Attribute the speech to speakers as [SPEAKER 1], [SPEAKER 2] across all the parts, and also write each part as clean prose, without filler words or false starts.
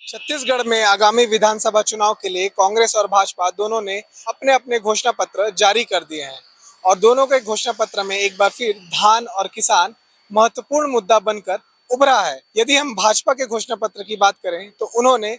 [SPEAKER 1] छत्तीसगढ़ में आगामी विधानसभा चुनाव के लिए कांग्रेस और भाजपा दोनों ने अपने अपने घोषणा पत्र जारी कर दिए हैं और दोनों के घोषणा पत्र में एक बार फिर धान और किसान महत्वपूर्ण मुद्दा बनकर उभरा है। यदि हम भाजपा के घोषणा पत्र की बात करें तो उन्होंने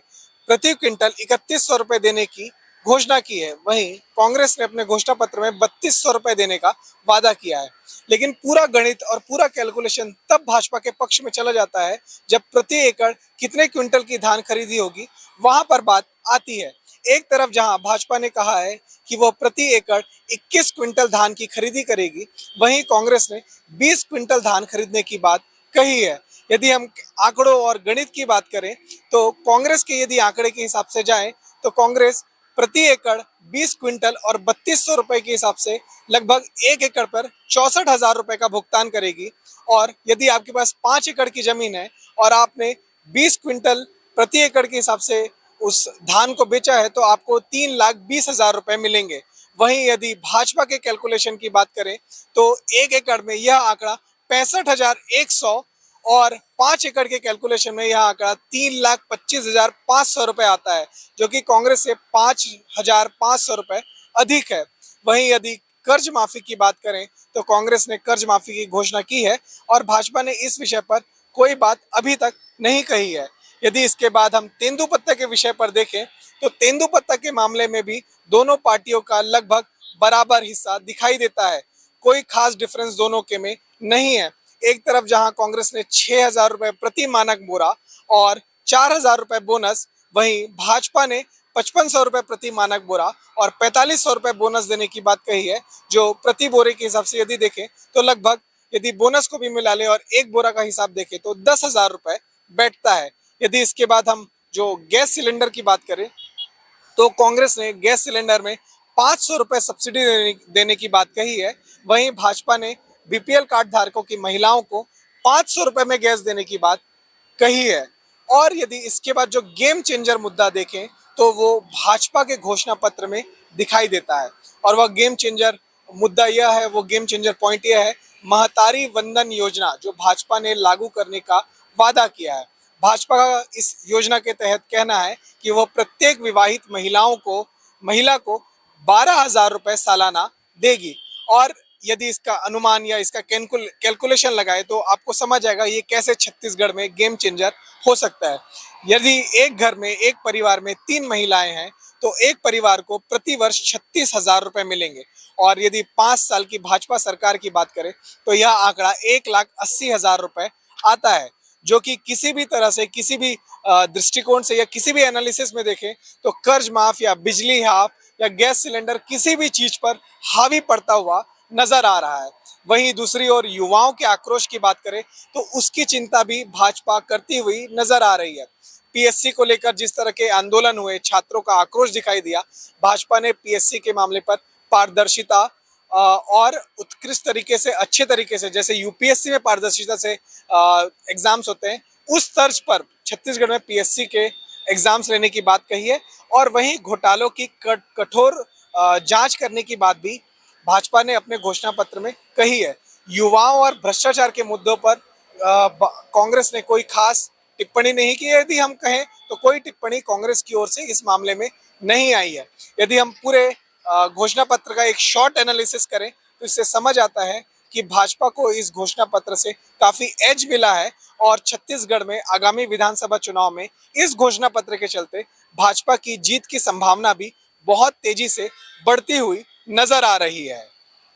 [SPEAKER 1] प्रति क्विंटल 3100 रुपए देने की घोषणा की है। वहीं कांग्रेस ने अपने घोषणा पत्र में 3200 रुपए देने का वादा किया है। लेकिन पूरा गणित और पूरा कैलकुलेशन तब भाजपा के पक्ष में चला जाता है जब प्रति एकड़ कितने क्विंटल की धान खरीदी होगी वहां पर बात आती है। एक तरफ जहां भाजपा ने कहा है कि वो प्रति एकड़ 21 क्विंटल धान की खरीदी करेगी, वहीं कांग्रेस ने 20 क्विंटल धान खरीदने की बात कही है। यदि हम आंकड़ों और गणित की बात करें तो कांग्रेस के यदि आंकड़े के हिसाब से जाएं तो कांग्रेस प्रति एकड़ 20 क्विंटल और 3200 रुपए के हिसाब से लगभग 1 एकड़ पर 64,000 रुपए का भुगतान करेगी। और यदि आपके पास 5 एकड़ की जमीन है और आपने 20 क्विंटल प्रति एकड़ के हिसाब से उस धान को बेचा है तो आपको 3,20,000 रुपए मिलेंगे। वहीं यदि भाजपा के कैलकुलेशन की बात करें तो 1 एकड़ में यह आंकड़ा 65,100 और 5 एकड़ के कैलकुलेशन में यह आंकड़ा 3,25,500 रुपए आता है, जो कि कांग्रेस से 5,500 रुपए अधिक है। वहीं यदि कर्ज माफी की बात करें तो कांग्रेस ने कर्ज माफी की घोषणा की है और भाजपा ने इस विषय पर कोई बात अभी तक नहीं कही है। यदि इसके बाद हम तेंदुपत्ता के विषय पर देखें तो तेंदुपत्ता के मामले में भी दोनों पार्टियों का लगभग बराबर हिस्सा दिखाई देता है। कोई खास डिफरेंस दोनों के में नहीं है। एक तरफ जहां कांग्रेस ने 6,000 रुपए प्रति मानक बोरा और 4,000 रुपए बोनस, वहीं भाजपा ने 5500 रुपए प्रति मानक बोरा और 4500 रुपए बोनस देने की बात कही है, जो प्रति बोरे के हिसाब से यदि देखें तो लगभग, यदि बोनस को भी मिला ले और एक बोरा का हिसाब देखें तो 10,000 रुपए बैठता है। यदि इसके बाद हम जो गैस सिलेंडर की बात करें तो कांग्रेस ने गैस सिलेंडर में 500 रुपए सब्सिडी देने की बात कही है। वहीं भाजपा ने बीपीएल कार्ड धारकों की महिलाओं को 500 रुपए में गैस देने की बात कही है। और यदि इसके बाद जो गेम चेंजर मुद्दा देखें तो वो भाजपा के घोषणा पत्र में दिखाई देता है और वह गेम चेंजर मुद्दा यह है, वो गेम चेंजर पॉइंट यह है, महतारी वंदन योजना जो भाजपा ने लागू करने का वादा किया है। भाजपा का इस योजना के तहत कहना है कि वह प्रत्येक विवाहित महिला को 12,000 रुपए सालाना देगी। और यदि इसका अनुमान या इसका कैलकुलेशन लगाए तो आपको समझ आएगा ये कैसे छत्तीसगढ़ में गेम चेंजर हो सकता है। यदि एक घर में, एक परिवार में 3 महिलाएं हैं तो एक परिवार को प्रति वर्ष 36,000 रुपए मिलेंगे। और यदि 5 साल की भाजपा सरकार की बात करें तो यह आंकड़ा 1,80,000 रुपए आता है, जो कि किसी भी तरह से, किसी भी दृष्टिकोण से या किसी भी एनालिसिस में देखें तो कर्ज माफ या बिजली हाफ या गैस सिलेंडर किसी भी चीज पर हावी पड़ता हुआ नजर आ रहा है। वहीं दूसरी ओर युवाओं के आक्रोश की बात करें तो उसकी चिंता भी भाजपा करती हुई नजर आ रही है। पीएससी को लेकर जिस तरह के आंदोलन हुए, छात्रों का आक्रोश दिखाई दिया, भाजपा ने पीएससी के मामले पर पारदर्शिता और उत्कृष्ट तरीके से, अच्छे तरीके से, जैसे यूपीएससी में पारदर्शिता से एग्जाम्स होते हैं, उस तर्ज पर छत्तीसगढ़ में पीएससी के एग्जाम्स लेने की बात कही है। और वहीं घोटालों की कठोर जांच करने की बात भी भाजपा ने अपने घोषणा पत्र में कही है। युवाओं और भ्रष्टाचार के मुद्दों पर कांग्रेस ने कोई खास टिप्पणी नहीं की है। यदि हम कहें तो कोई टिप्पणी कांग्रेस की ओर से इस मामले में नहीं आई है। यदि हम पूरे घोषणा पत्र का एक शॉर्ट एनालिसिस करें तो इससे समझ आता है कि भाजपा को इस घोषणा पत्र से काफी एज मिला है और छत्तीसगढ़ में आगामी विधानसभा चुनाव में इस घोषणा पत्र के चलते भाजपा की जीत की संभावना भी बहुत तेजी से बढ़ती हुई नजर आ रही है।